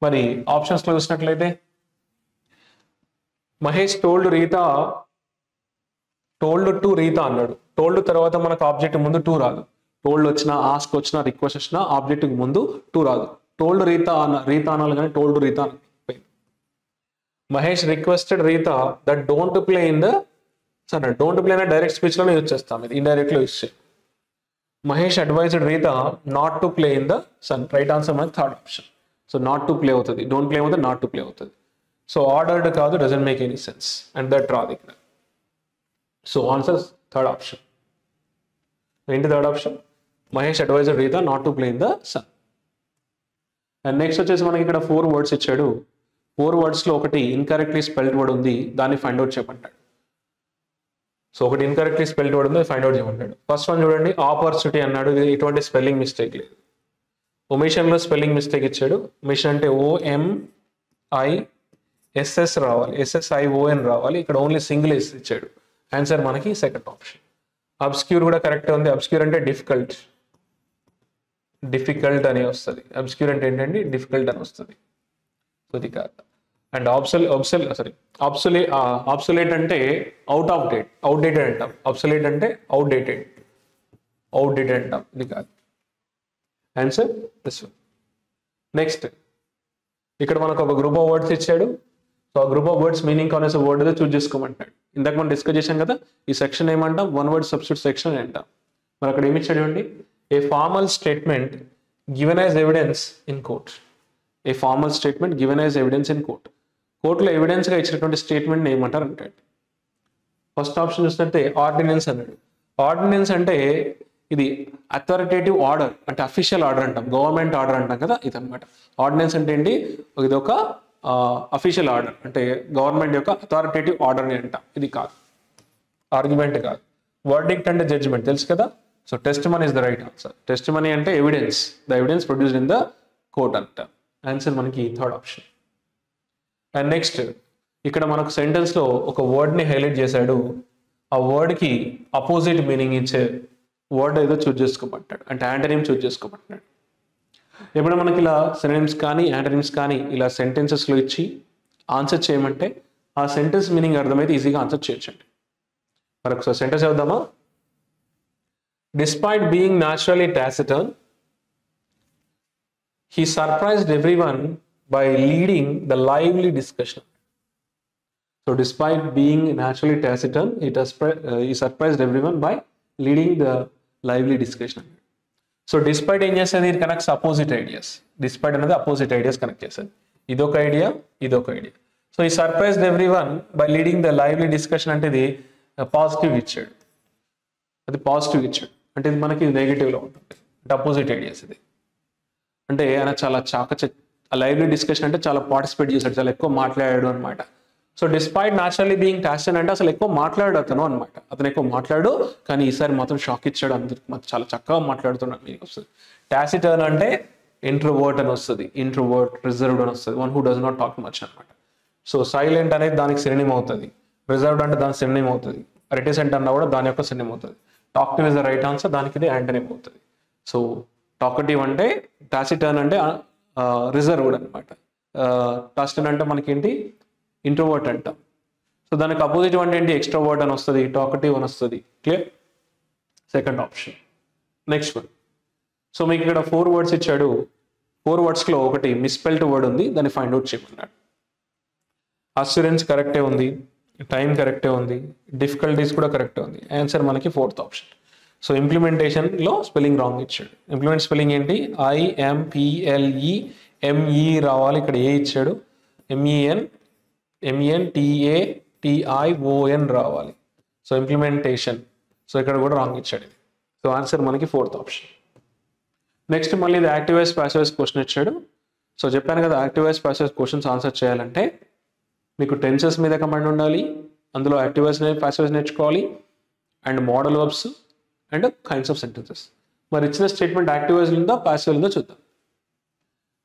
మరి ఆప్షన్స్లో చూసినట్లయితే మహేష్ టోల్డ్ టు రీతా అన్నాడు. టోల్డ్ తర్వాత మనకు ఆబ్జెక్ట్ ముందు టూ రాదు. టోల్డ్ వచ్చినా, ఆస్క్ వచ్చినా, రిక్వెస్ట్ వచ్చినా ఆబ్జెక్ట్ ముందు టూ రాదు. టోల్డ్ రీతా అనాలి కానీ టోల్డ్ రీతా అని. Mahesh requested Rita that don't play in the sun. Don't play అనే డైరెక్ట్ స్పీచ్లోనే యూజ్ చేస్తాం, ఇది ఇండైరెక్ట్లో యూజ్ చేయాలి. Mahesh advised Rita not to play in the sun. Right answer మనకి third option. So not to play అవుతుంది, డోంట్ ప్లే అవుతుంది, నాట్ టు ప్లే అవుతుంది. సో ఆర్డర్డ్ కాదు, doesn't make any sense, and that రాదు ఇక్కడ. So answer third option. ఏంటి third option? Mahesh advisor Rita not to play in the sun. And next వచ్చేసి మనకి ఇక్కడ 4 వర్డ్స్ ఇచ్చాడు. 4 వర్డ్స్లో ఒకటి ఇన్కరెక్ట్లీ స్పెల్డ్ వర్డ్ ఉంది, దాన్ని ఫైండ్ అవుట్ చేయమంటాడు. సో ఒకటి ఇన్కరెక్ట్లీ స్పెల్డ్ వర్డ్ ఉంది, ఫైండ్ అవుట్ చేయమంటాడు. ఫస్ట్ వన్ చూడండి, ఆపర్చునిటీ అన్నాడు. ఇది ఎటువంటి స్పెల్లింగ్ మిస్టేక్ లేదు. ఒమిషన్లో స్పెల్లింగ్ మిస్టేక్ ఇచ్చాడు. ఒమిషన్ అంటే OMISS రావాలి, SSION రావాలి. ఇక్కడ ఓన్లీ సింగిల్ ఎస్ ఇచ్చాడు. ఆన్సర్ మనకి సెకండ్ ఆప్షన్. అబ్స్క్యూర్ కూడా కరెక్ట్ ఉంది. అబ్స్క్యూర్ అంటే డిఫికల్ట్ అని వస్తుంది. అబ్స్క్యూర్ అంటే ఏంటంటే డిఫికల్ట్ అని వస్తుంది. అది కాదు. అండ్ ఆబ్సొలేట్ అంటే అవుట్డేటెడ్ అంటాం. అబ్సొలేట్ అంటే అవుట్డేటెడ్ అంటాం. ఇది కాదు. Answer this one. నెక్స్ట్ ఇక్కడ మనకు ఒక గ్రూప్ ఆఫ్ వర్డ్స్ ఇచ్చాడు. సో ఆ group of words meaning conveys word ఏదో చూస్ చేసుకోమంటాడు. ఇందాక మనం డిస్కస్ చేసాం కదా, ఈ సెక్షన్ ఏమంటాం? వన్ వర్డ్ సబ్స్టిట్యూట్ సెక్షన్ అంటాం. మరి అక్కడ ఏమి ఇచ్చాడు అండి? ఏ formal statement given as evidence in court. A formal statement given as evidence in court. కోర్టులో ఎవిడెన్స్గా ఇచ్చినటువంటి స్టేట్మెంట్ ఏమంటారు అంటాడు. ఫస్ట్ ఆప్షన్ చూస్తుంటే ఆర్డినెన్స్ అన్నాడు. ఆర్డినెన్స్ అంటే ఇది అథారిటేటివ్ ఆర్డర్, అంటే అఫీషియల్ ఆర్డర్ అంటాం, గవర్నమెంట్ ఆర్డర్ అంటాం కదా, ఇదన్నమాట. ఆర్డినెన్స్ అంటే ఏంటి? ఇది ఒక అఫీషియల్ ఆర్డర్, అంటే గవర్నమెంట్ యొక్క అథారిటేటివ్ ఆర్డర్ని అంటాం. ఇది కాదు, ఆర్గ్యుమెంట్ కాదు. వర్డిక్ట్ అంటే జడ్జిమెంట్, తెలుసు కదా. So testimony is the right answer. Testimony అంటే evidence, the evidence produced in the court అంట. ఆన్సర్ మనకి థర్డ్ ఆప్షన్. అండ్ నెక్స్ట్ ఇక్కడ మనకు సెంటెన్స్లో ఒక వర్డ్ని హైలైట్ చేశాడు. ఆ వర్డ్కి అపోజిట్ మీనింగ్ ఇచ్చే వర్డ్ ఏదో చూస్ చేసుకోమంటాడు, అంటే యాంటనిమ్ చూస్ చేసుకోమంటాడు. ఎప్పుడు మనకి ఇలా సినోనిమ్స్ కానీ యాంటనిమ్స్ కానీ ఇలా సెంటెన్సెస్లో ఇచ్చి ఆన్సర్ చేయమంటే ఆ సెంటెన్స్ మీనింగ్ అర్థమైతే ఈజీగా ఆన్సర్ చేయొచ్చండి. మరొకసారి sentence చదువుదామా? Despite being naturally taciturn, he surprised everyone by leading the lively discussion. So despite being naturally taciturn, he surprised everyone by leading the lively discussion. So despite ఏం చేస్తుంది? ఇది connects opposite ideas. Despite అనేది opposite ideas connect చేస్తుంది. ఇదొక idea, ఇదొక idea. So ఈ surprised everyone by leading the lively discussion అంటే ఇది పాజిటివ్ ఇచ్చాడు. అది పాజిటివ్ ఇచ్చాడు అంటే ఇది మనకి నెగిటివ్లో ఉంటుంది, అంటే అపోజిట్ ఐడియాస్. ఇది అంటే ఆయన చాలా లైవ్లీ డిస్కషన్ అంటే చాలా పార్టిసిపేట్ చేశాడు, చాలా ఎక్కువ మాట్లాడాడు అనమాట. సో డిస్పైట్ న్యాచురల్లీ బీయింగ్ టాసిటర్న్ అంటే అసలు ఎక్కువ మాట్లాడాడు అతను అనమాట. అతను ఎక్కువ మాట్లాడు, కానీ ఈసారి మాత్రం షాక్ ఇచ్చాడు అందరికి, మాత్రం చాలా చక్కగా మాట్లాడుతున్నాడు మీకు వస్తుంది. టాసిటర్న్ అంటే ఇంట్రోవర్ట్ అని వస్తుంది, ఇంట్రోవర్ట్, రిజర్వ్డ్ అని వస్తుంది, one who does not talk much అనమాట. సో సైలెంట్ అనేది దానికి సినోనిమ్ అవుతుంది, రిజర్వ్డ్ అంటే దానికి సినోనిమ్ అవుతుంది, రెటిసెంట్ అన్నా కూడా దాని యొక్క సినోనిమ్ అవుతుంది. టాక్టివ్ ఇస్ ద రైట్ ఆన్సర్, దానికి ఇది యాంటనిమ్ అవుతుంది. సో టాకటివ్ అంటే టాసిటర్న్ అంటే రిజర్వ్డ్ అనమాట. టాసిటర్న్ అంటే మనకేంటి ఇంట్రోవర్ట్ అంటాం. సో దానికి అపోజిటివ్ అంటే ఏంటి? ఎక్స్ట్రోవర్ట్ అని వస్తుంది, టాకటివ్ అని వస్తుంది. Clear? Second option. Next one. So మీకు ఇక్కడ 4 వర్డ్స్ ఇచ్చాడు. 4 వర్డ్స్లో ఒకటి మిస్పెల్డ్ వర్డ్ ఉంది, దాన్ని ఫైండ్ అవుట్ చేయమన్నాడు. అస్యూరెన్స్ కరెక్టే ఉంది, టైం కరెక్టే ఉంది, డిఫికల్టీస్ కూడా కరెక్టే ఉంది. ఆన్సర్ మనకి ఫోర్త్ ఆప్షన్. సో ఇంప్లిమెంటేషన్లో స్పెల్లింగ్ రాంగ్ ఇచ్చాడు. ఇంప్లిమెంట్ స్పెల్లింగ్ ఏంటి? IMPLEME రావాలి, ఇక్కడ ఏ ఇచ్చాడు, MENTATION రావాలి. సో ఇంప్లిమెంటేషన్, సో ఇక్కడ కూడా రాంగ్ ఇచ్చాడు. సో ఆన్సర్ మనకి ఫోర్త్ ఆప్షన్. నెక్స్ట్ మళ్ళీ ఇది active voice passive voice question ఇచ్చాడు. సో చెప్పాను కదా, active voice passive voice questions answer చేయాలంటే మీకు టెన్సెస్ మీద కమాండ్ ఉండాలి, అందులో యాక్టివ్ వాయిస్ పాసివ్ వాయిస్ నేర్చుకోవాలి, and modal verbs and kinds of sentences. మరి ఇచ్చిన స్టేట్మెంట్ యాక్టివ్ వాయిస్ ఉందా పాసివ్ ఉందో చూద్దాం.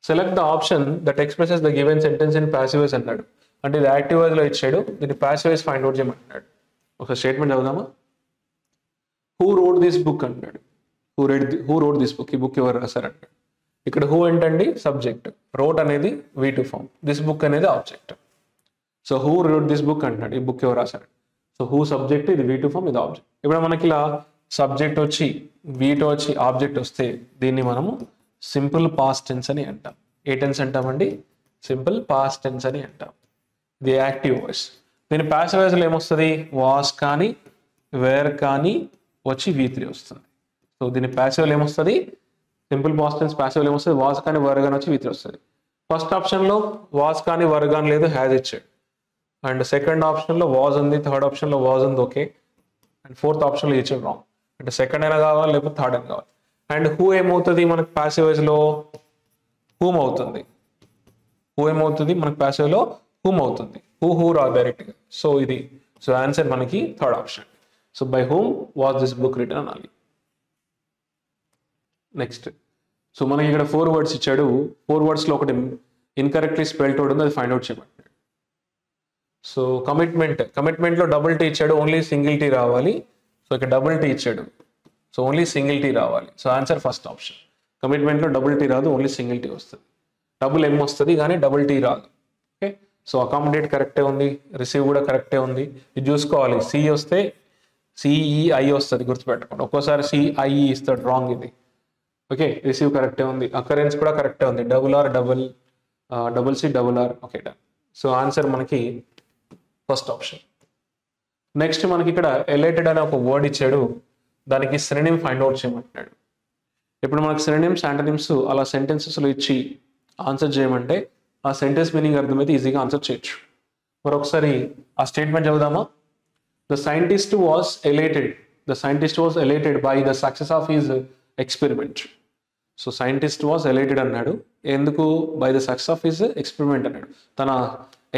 Select the option that expresses the given sentence in passive voice అన్నాడు. అంటే ఇది యాక్టివ్ వాయిస్లో ఇచ్చాడు, దీన్ని పాసివ్ వాయిస్ ఫైండ్ అవుట్ చేయమంటున్నాడు. ఒక స్టేట్మెంట్ చదువుదామా? హూ రోడ్ దిస్ బుక్ అంటాడు. హూ రోడ్ దిస్ బుక్, ఈ బుక్ ఎవరు రాశారంటాడు. ఇక్కడ హూ ఏంటండి? సబ్జెక్ట్, రోడ్ అనేది V2 ఫామ్, దిస్ బుక్ అనేది object. So who wrote this book అంటాడు, ఈ బుక్ ఎవరు రాశారు. సో హూ సబ్జెక్ట్, ఇది V2 ఫామ్, ఇది ఆబ్జెక్ట్. ఇప్పుడు మనకి ఇలా సబ్జెక్ట్ వచ్చి V2 వచ్చి ఆబ్జెక్ట్ వస్తే దీన్ని మనము సింపుల్ పాస్ట్ టెన్స్ అని అంటాం. ఏ టెన్స్ అంటామండి? సింపుల్ పాస్ట్ టెన్స్ అని అంటాం. ఇది యాక్టివ్ వాయిస్. దీని పాసివ్ వాయిస్లో ఏమొస్తుంది? వాస్ కానీ వేర్ కానీ వచ్చి V3 వస్తుంది. సో దీని పాసివ్లో ఏమొస్తుంది? సింపుల్ పాస్ట్ టెన్స్ పాసివ్లో ఏమొస్తుంది? వాస్ కానీ వర్ కానీ వచ్చి V3 వస్తుంది. ఫస్ట్ ఆప్షన్లో వాస్ కానీ వర్ కానీ లేదు, హ్యాజ్ ఇచ్చాడు. అండ్ సెకండ్ ఆప్షన్లో వాజ్ ఉంది, థర్డ్ ఆప్షన్లో వాజ్ ఉంది. ఓకే, అండ్ ఫోర్త్ ఆప్షన్లో ఇచ్చాడు రాంగ్. అంటే సెకండ్ అయినా కావాలి లేకపోతే థర్డ్ అయినా కావాలి. అండ్ హూ ఏమవుతుంది మనకు ప్యాసివ్ వాయిస్లో హూమ్ అవుతుంది. హూ ఏమవుతుంది మనకు ప్యాసివ్లో హూమ్ అవుతుంది. హూ రా డైరెక్ట్గా. సో ఇది సో ఆన్సర్ మనకి third option. So by whom was this book written అనాలి. నెక్స్ట్ సో మనకి ఇక్కడ 4 వర్డ్స్ ఇచ్చాడు. 4 వర్డ్స్లో ఒకటి ఇన్కరెక్ట్లీ స్పెల్డ్ అవుట్ ఉంది, అది ఫైండ్ అవుట్ చేయమంటాడు. సో కమిట్మెంట్లో డబుల్ టీ ఇచ్చాడు, ఓన్లీ సింగిల్ టీ రావాలి. సో ఇక్కడ డబుల్ టీ ఇచ్చాడు, సో ఓన్లీ సింగిల్ టీ రావాలి. So answer first option. కమిట్మెంట్లో డబుల్ టీ రాదు, ఓన్లీ సింగిల్ టీ వస్తుంది. డబుల్ ఎం వస్తుంది కానీ డబుల్ టీ రాదు. ఓకే, సో అకామిడేట్ కరెక్టే ఉంది, రిసీవ్ కూడా కరెక్టే ఉంది. ఇది చూసుకోవాలి, సి వస్తే సిఈఐ వస్తుంది, గుర్తుపెట్టుకోండి. ఒక్కోసారి సిఐఈ ఇస్తాడు, రాంగ్ ఇది. ఓకే, రిసీవ్ కరెక్టే ఉంది, అకరెన్స్ కూడా కరెక్టే ఉంది, double R double C double R. Okay done. So answer మనకి ఫస్ట్ ఆప్షన్. నెక్స్ట్ మనకి ఇక్కడ ఎలైటెడ్ అనే ఒక వర్డ్ ఇచ్చాడు, దానికి సినోనిమ్ ఫైండ్ అవుట్ చేయమంటున్నాడు. ఇప్పుడు మనకు సినోనిమ్స్ యాంటోనిమ్స్ అలా సెంటెన్సెస్లో ఇచ్చి ఆన్సర్ చేయమంటే ఆ సెంటెన్స్ మీనింగ్ అర్థమైతే ఈజీగా ఆన్సర్ చేయొచ్చు. మరొకసారి ఆ స్టేట్మెంట్ చదువుదామా? The scientist was elated by the success of his experiment. So scientist was elated అన్నాడు, ఎందుకు? By the success of his experiment అన్నాడు, తన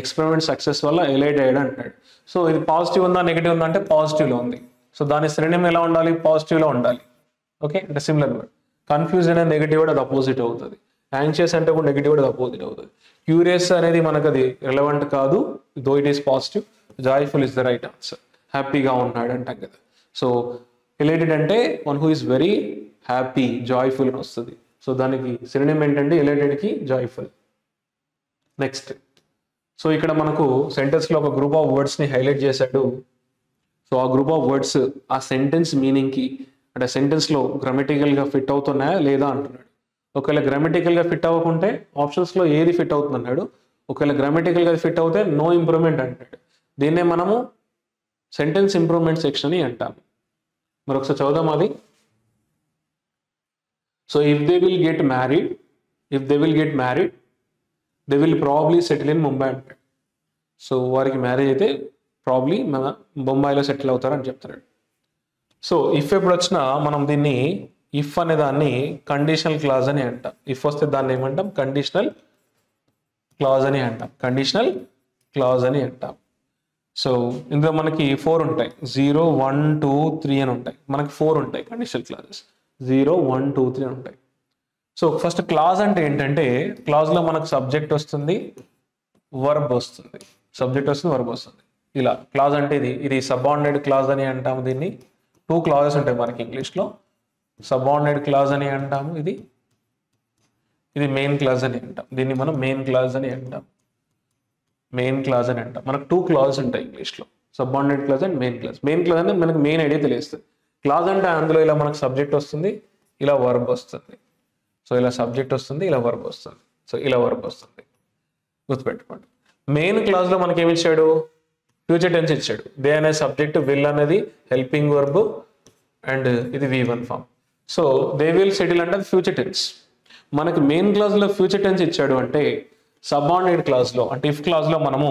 ఎక్స్పెరిమెంట్ సక్సెస్ వల్ల ఎలైట్ అయ్యాడు అంటాడు. సో ఇది పాజిటివ్ ఉందా నెగిటివ్ ఉందా అంటే పాజిటివ్లో ఉంది. సో దాని సినోనిమ్ ఎలా ఉండాలి? పాజిటివ్లో ఉండాలి. ఓకే, అంటే సిమిలర్ వర్డ్. కన్ఫ్యూజ్ అనే నెగిటివ్ కూడా అది అపోజిట్ అవుతుంది. యాంగ్షియస్ అంటే కూడా నెగిటివ్ కూడా అది అపోజిట్ అవుతుంది. క్యూరియస్ అనేది మనకు అది రిలవెంట్ కాదు, though it is positive. Joyful is the right answer. హ్యాపీగా ఉన్నాడు అంటాం కదా. సో ఎలైటెడ్ అంటే one who is very happy, joyful అని వస్తుంది. సో దానికి సినోనిమ్ ఏంటంటే ఎలైటెడ్కి జాయ్ఫుల్. నెక్స్ట్ సో ఇక్కడ మనకు సెంటెన్స్లో ఒక గ్రూప్ ఆఫ్ వర్డ్స్ని హైలైట్ చేశాడు. సో ఆ గ్రూప్ ఆఫ్ వర్డ్స్ ఆ సెంటెన్స్ మీనింగ్కి అంటే సెంటెన్స్లో గ్రామటికల్గా ఫిట్ అవుతున్నాయా లేదా అంటున్నాడు. ఒకవేళ గ్రామటికల్గా ఫిట్ అవ్వకుంటే ఆప్షన్స్లో ఏది ఫిట్ అవుతుంది అన్నాడు. ఒకవేళ గ్రామటికల్గా ఫిట్ అవుతే నో ఇంప్రూవ్మెంట్ అంటాడు. దీన్నే మనము సెంటెన్స్ ఇంప్రూవ్మెంట్ సెక్షన్ అని అంటాము. మరొకసారి చదువుదాం అది. So if they will get married they will probably settle in Mumbai అంటాడు. సో వారికి మ్యారేజ్ అయితే ప్రాబ్లీ మన బొంబాయిలో సెటిల్ అవుతారని చెప్తున్నాడు. సో ఇఫ్ ఎప్పుడు వచ్చినా మనం దీన్ని ఇఫ్ అనే దాన్ని కండిషనల్ క్లాజ్ అని అంటాం. ఇఫ్ వస్తే దాన్ని ఏమంటాం? కండిషనల్ క్లాజ్ అని అంటాం. సో ఇందులో మనకి 4 ఉంటాయి, 0, 1, 2, 3 అని ఉంటాయి. మనకి 4 ఉంటాయి కండిషనల్ క్లాజెస్, 0, 1, 2, 3 అని ఉంటాయి. సో ఫస్ట్ క్లాజ్ అంటే ఏంటంటే క్లాజ్లో మనకు సబ్జెక్ట్ వస్తుంది, వర్బ్ వస్తుంది. ఇలా క్లాజ్ అంటే ఇది సబార్డినేట్ క్లాజ్ అని అంటాము. దీన్ని 2 క్లాజెస్ ఉంటాయి మనకి ఇంగ్లీష్లో. సబార్డినేట్ క్లాజ్ అని అంటాము, ఇది మెయిన్ క్లాజ్ అని అంటాం. దీన్ని మనం మెయిన్ క్లాజ్ అని అంటాం. మనకు 2 క్లాజెస్ ఉంటాయి ఇంగ్లీష్లో, subordinate clause and main clause. Main clause అంటే మనకు మెయిన్ ఐడియా తెలియస్తుంది. క్లాజ్ అంటే అందులో ఇలా మనకు సబ్జెక్ట్ వస్తుంది, ఇలా వర్బ్ వస్తుంది. సో ఇలా సబ్జెక్ట్ వస్తుంది, ఇలా వర్బ్ వస్తుంది. గుర్తుపెట్టుకోండి. మెయిన్ క్లాజ్లో మనకి ఏమి ఇచ్చాడు? ఫ్యూచర్ టెన్స్ ఇచ్చాడు. దే అనే సబ్జెక్ట్, విల్ అనేది హెల్పింగ్ వర్బ్ అండ్ ఇది V1 form. So they will settle అంటే అది ఫ్యూచర్ టెన్స్. మనకి మెయిన్ క్లాజ్లో ఫ్యూచర్ టెన్స్ ఇచ్చాడు అంటే సబార్డినేట్ క్లాజ్లో అంటే ఇఫ్ క్లాజ్లో మనము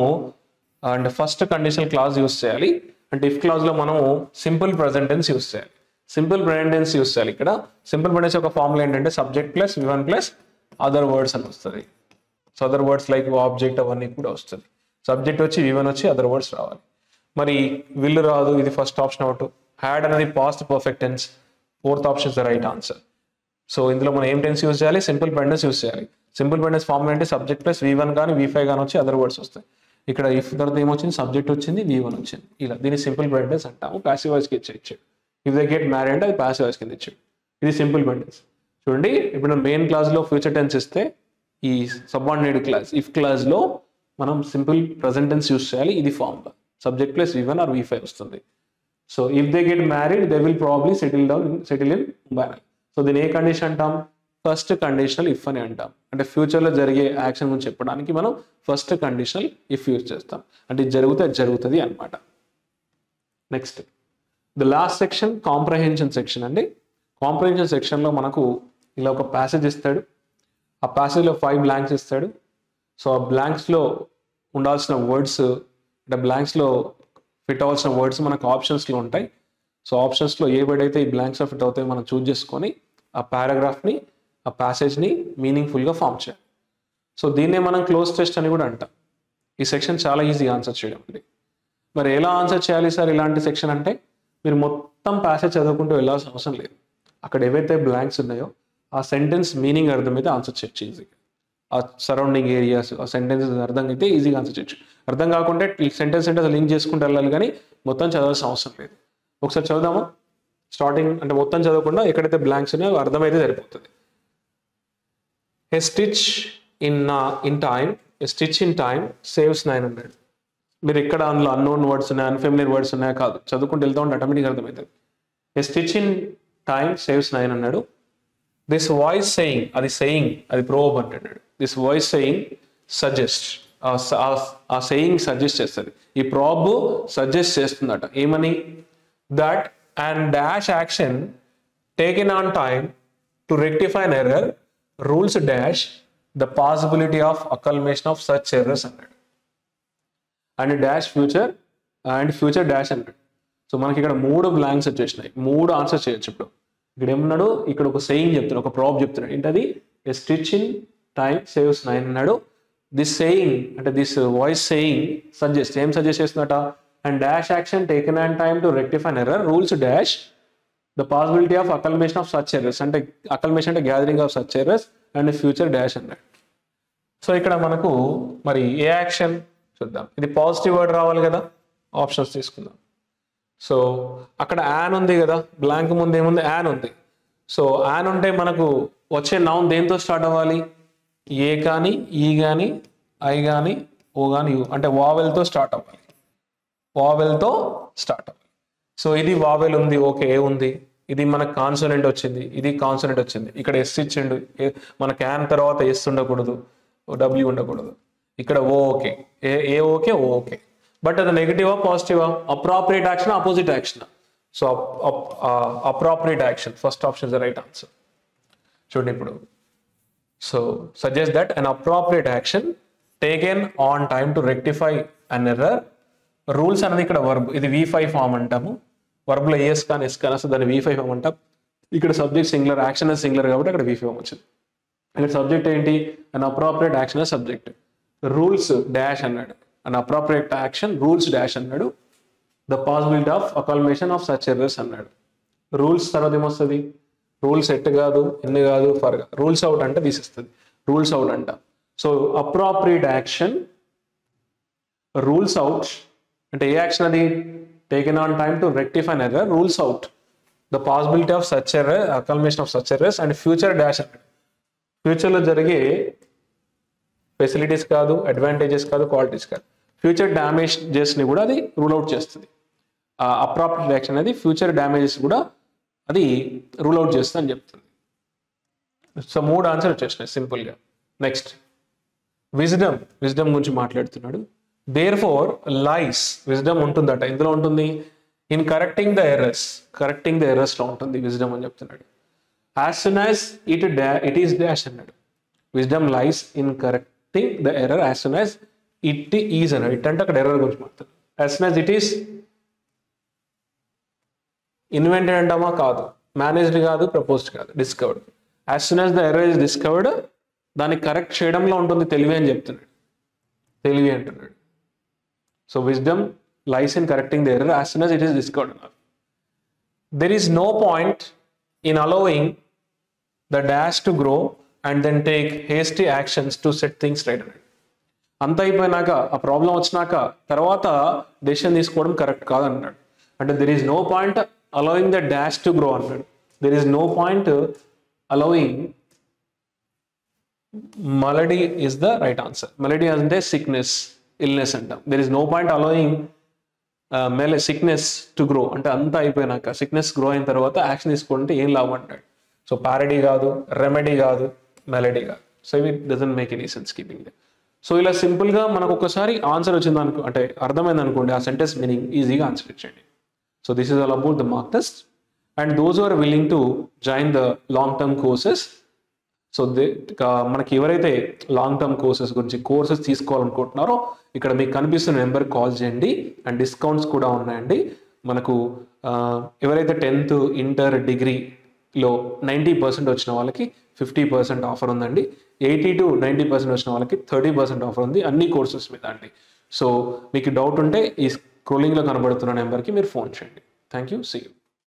and first conditional clause use చేయాలి. అంటే ఇఫ్ క్లాజ్లో మనము సింపుల్ ప్రెజెంట్ టెన్స్ యూస్ చేయాలి. ఇక్కడ సింపుల్ ప్రెజెంట్ ఒక ఫార్ములా ఏంటంటే subject plus V1 plus other words అని వస్తుంది. So other words like object అవన్నీ కూడా వస్తుంది. సబ్జెక్ట్ వచ్చి V1 వచ్చి అదర్ వర్డ్స్ రావాలి. మరి విల్ రాదు, ఇది ఫస్ట్ ఆప్షన్ అవుట్. హ్యాడ్ అనేది past perfect tense, fourth option is the right answer. So ఇందులో మనం ఏం టెన్స్ యూస్ చేయాలి? సింపుల్ ప్రెజెంట్ యూస్ చేయాలి. సింపుల్ ప్రెజెంట్ ఫార్ములా అంటే సబ్జెక్ట్ ప్లస్ V1 కానీ V5 కానీ వచ్చి అదర్ వర్డ్స్ వస్తాయి. ఇక్కడ ఇఫ్ తర్వాత ఏమొచ్చింది? సబ్జెక్ట్ వచ్చింది, V1 వచ్చింది. ఇలా దీన్ని సింపుల్ ప్రెజెంట్ అంటాము. ప్యాసివ్ వాయిస్కి ఇచ్చాడు. ఇఫ్ దే గెట్ మ్యారీడ్ అంటే అది ప్యాసివ్ వాయిస్ కింద ఇచ్చాడు. ఇది సింపుల్ ప్రెజెంట్. చూడండి, ఇప్పుడు మెయిన్ క్లాస్లో ఫ్యూచర్ టెన్స్ ఇస్తే ఈ సబార్డినేట్ క్లాస్ ఇఫ్ క్లాస్లో మనం సింపుల్ ప్రెజెంట్ టెన్స్ యూస్ చేయాలి. ఇది formula, subject plus V1 are V5 వస్తుంది. So if they get married they will probably settle in Mumbai. So దీని ఏ కండిషన్ అంటాం? ఫస్ట్ కండిషనల్ ఇఫ్ అని అంటాం. అంటే ఫ్యూచర్లో జరిగే యాక్షన్ గురించి చెప్పడానికి మనం ఫస్ట్ కండిషనల్ ఇఫ్ యూజ్ చేస్తాం. అంటే జరుగుతుంది అనమాట. Next the last section comprehension section అండి. కాంప్రహెన్షన్ సెక్షన్లో మనకు ఇలా ఒక ప్యాసేజ్ ఇస్తాడు. ఆ ప్యాసేజ్లో 5 బ్లాంక్స్ ఇస్తాడు. సో ఆ బ్లాంక్స్లో ఉండాల్సిన వర్డ్స్ అంటే బ్లాంక్స్లో ఫిట్ అవ్వాల్సిన వర్డ్స్ మనకు ఆప్షన్స్లో ఉంటాయి. సో ఆప్షన్స్లో ఏ వర్డ్ అయితే ఈ బ్లాంక్స్ ఆఫ్ ఫిట్ అవుతాయో మనం చూస్ చేసుకొని ఆ పారాగ్రాఫ్ని ఆ ప్యాసేజ్ని మీనింగ్ఫుల్గా ఫామ్ చేయాలి. సో దీన్నే మనం క్లోజ్ టెస్ట్ అని కూడా అంటాం. ఈ సెక్షన్ చాలా ఈజీ ఆన్సర్ చేయడం అండి. మరి ఎలా ఆన్సర్ చేయాలి సార్ ఇలాంటి సెక్షన్ అంటే, మీరు మొత్తం ప్యాసేజ్ చదువుకుంటూ వెళ్ళాల్సిన అవసరం లేదు. అక్కడ ఏవైతే బ్లాంక్స్ ఉన్నాయో ఆ సెంటెన్స్ మీనింగ్ అర్థమైతే ఆన్సర్ చేయొచ్చు ఈజీగా. ఆ సరౌండింగ్ ఏరియాస్ ఆ సెంటెన్సెస్ అర్థం అయితే ఈజీగా ఆన్సర్ చేయొచ్చు. అర్థం కాకుంటే ఈ సెంటెన్స్ లింక్ చేసుకుంటూ వెళ్ళాలి, కానీ మొత్తం చదవాల్సిన అవసరం లేదు. ఒకసారి చదువుదామా? స్టార్టింగ్ అంటే మొత్తం చదవకుండా ఎక్కడైతే బ్లాంక్స్ ఉన్నాయో అర్థమైతే సరిపోతుంది. A stitch in time saves 900. మీరు ఎక్కడ అందులో అన్నోన్ వర్డ్స్ ఉన్నాయా అన్ఫెమిలియర్ వర్డ్స్ ఉన్నాయా కాదు, చదువుకుంటూ వెళ్తా ఉంటే ఆటోమేటిక్గా అర్థమవుతుంది. A stitch in time saves 900. This wise saying, అది సెయింగ్ అది ప్రోబ్ అంటున్నాడు. దిస్ వాయిస్ సెయింగ్ సజెస్ట్, ఆ సెయింగ్ సజెస్ట్ చేస్తుంది. ఈ ప్రోబ్ సజెస్ట్ చేస్తుందట ఏమని, that and dash action taken on time to rectify an error rules dash the possibility of accumulation of such errors అన్నాడు. And dash future and future dash అన్నాడు. So మనకి ఇక్కడ 3 blanks వచ్చేసినాయి, 3 answer చేయొచ్చు. ఇప్పుడు ఇక్కడ ఏమన్నాడు, ఇక్కడ ఒక సెయింగ్ చెప్తున్నాడు, ఒక ప్రాబ్ చెప్తున్నాడు. ఏంటది? A stitch in time saves 9 అన్నాడు. దిస్ సెయింగ్ అంటే దిస్ వాయిస్ సెయింగ్ సజెస్ట్, ఏం సజెస్ట్ చేస్తుందట, and dash action taken and time to rectify an error rules dash the possibility of accumulation of such errors. అంటే accumulation అంటే gathering of such errors and future dash అన్నాడు. So ఇక్కడ మనకు మరి ఏ action చూద్దాం. ఇది పాజిటివ్ వర్డ్ రావాలి కదా, ఆప్షన్స్ తీసుకుందాం. సో అక్కడ యాన్ ఉంది కదా, బ్లాంక్ ముందు ఏముంది, యాన్ ఉంది. సో యాన్ ఉంటే మనకు వచ్చే నౌన్ దేంతో స్టార్ట్ అవ్వాలి, ఏ కానీ ఈ కానీ ఐ కానీ ఓ కానీ యూ, అంటే వావెల్తో స్టార్ట్ అవ్వాలి, వావెల్తో స్టార్ట్ అవ్వాలి. సో ఇది వావెల్ ఉంది, ఓకే ఏ ఉంది, ఇది మనకు కాన్సోనెంట్ వచ్చింది, ఇది కాన్సోనెంట్ వచ్చింది. ఇక్కడ ఎస్ ఇచ్చిండు, మన క్యాన్ తర్వాత ఎస్ ఉండకూడదు, డబ్ల్యూ ఉండకూడదు. ఇక్కడ O okay, A okay O okay. But అది నెగిటివా పాజిటివా, appropriate action opposite action. So appropriate action first option is the right answer. చూడండి ఇప్పుడు, so suggest that an appropriate action taken on time to rectify an error rules అనేది ఇక్కడ verb, ఇది V5 form అంటాము. వర్బ్లో as కానీ yes కానీ వస్తే దాన్ని V5 ఫామ్ అంటాం. ఇక్కడ సబ్జెక్ట్ సింగులర్, యాక్షన్ అనేది సింగులర్ కాబట్టి అక్కడ V5 ఫామ్ వచ్చింది. ఇక్కడ సబ్జెక్ట్ ఏంటి, అన్ అప్రాపరియేట్ యాక్షన్ అనే సబ్జెక్ట్. రూల్స్ డాష్ అన్నాడు, an appropriate action rules dash అన్నాడు. The possibility of accumulation of such errors అన్నాడు. రూల్స్ తర్వాత ఏమొస్తుంది, రూల్స్ ఎట్ కాదు ఎన్ని కాదు ఫర్, రూల్స్ అవుట్ అంటే తీసిస్తుంది, రూల్స్ అవుట్ అంట. So appropriate action rules out అంటే ఏ యాక్షన్ అది, taken on time to rectify an error rules out the possibility of such error accumulation of such errors and future dash అన్నాడు. ఫ్యూచర్లో జరిగే facilities కాదు, అడ్వాంటేజెస్ కాదు, qualities కాదు, ఫ్యూచర్ డ్యామేజెస్ని కూడా అది రూల్ అవుట్ చేస్తుంది. అప్రాపరియేట్ యాక్షన్ అనేది ఫ్యూచర్ డ్యామేజెస్ కూడా అది రూల్ అవుట్ చేస్తుంది అని చెప్తుంది. సో 3 ఆన్సర్ వచ్చేసినాయి సింపుల్గా. నెక్స్ట్ విజ్డమ్, విజ్డమ్ గురించి మాట్లాడుతున్నాడు. దేర్ ఫోర్ లైస్, విజ్డమ్ ఉంటుందట, ఇందులో ఉంటుంది in correcting the errors, correcting the ఎర్రర్స్లో ఉంటుంది విజ్డమ్ అని చెప్తున్నాడు. As soon as it is dash అన్నాడు. Wisdom lies in correcting the error as soon as it is అన్నాడు. ఇట్ అంటే అక్కడ ఎర్రర్ గురించి మాట్లాడుతున్నాడు. As soon as it is invented అంటామా కాదు, మేనేజ్డ్ కాదు, ప్రపోజ్డ్ కాదు, discovered. As soon as the error is discovered దాన్ని కరెక్ట్ చేయడంలో ఉంటుంది తెలివి అని చెప్తున్నాడు, తెలివి అంటున్నాడు. So wisdom lies in correcting the error as soon as it is discovered అన్నారు. There is no point in allowing the dash to grow and then take hasty actions to set things right అన్నాడు. అంత అయిపోయినాక ఆ problem వచ్చినాక తర్వాత decision తీసుకోవడం correct కాదన్నాడు. అంటే there is no point allowing the dash to grow అన్నాడు. There is no point allowing malady is the right answer. Malady అంటే సిక్నెస్, ఇల్నెస్ అంటాం. There is no point allowing sickness to grow అంటే అంతా అయిపోయినాక sickness grow అయిన తర్వాత action తీసుకుంటే ఏం లాభం అంటాడు. సో ప్యారడీ కాదు, రెమెడీ కాదు, మెలడీ కాదు. So it doesn't make any sense keeping the. So ఇలా సింపుల్గా మనకు ఒకసారి ఆన్సర్ వచ్చింది అనుకో, అంటే అర్థమైంది అనుకోండి, ఆ సెంటెన్స్ మీనింగ్ ఈజీగా ఆన్సర్ ఇచ్చేయండి. So this is all about the mark test and those are willing to join the long term courses. So మనకి ఎవరైతే లాంగ్ టర్మ్ కోర్సెస్ తీసుకోవాలనుకుంటున్నారో ఇక్కడ మీకు కనిపిస్తున్న నెంబర్కి కాల్ చేయండి. అండ్ డిస్కౌంట్స్ కూడా ఉన్నాయండి. మనకు ఎవరైతే 10th ఇంటర్ డిగ్రీలో 90% వచ్చిన వాళ్ళకి 50% ఆఫర్ ఉందండి. 80 to 90% వచ్చిన వాళ్ళకి 30% ఆఫర్ ఉంది అన్ని కోర్సెస్ మీద అండి. సో మీకు డౌట్ ఉంటే ఈ స్క్రోలింగ్లో కనబడుతున్న నెంబర్కి మీరు ఫోన్ చేయండి. Thank you. See you.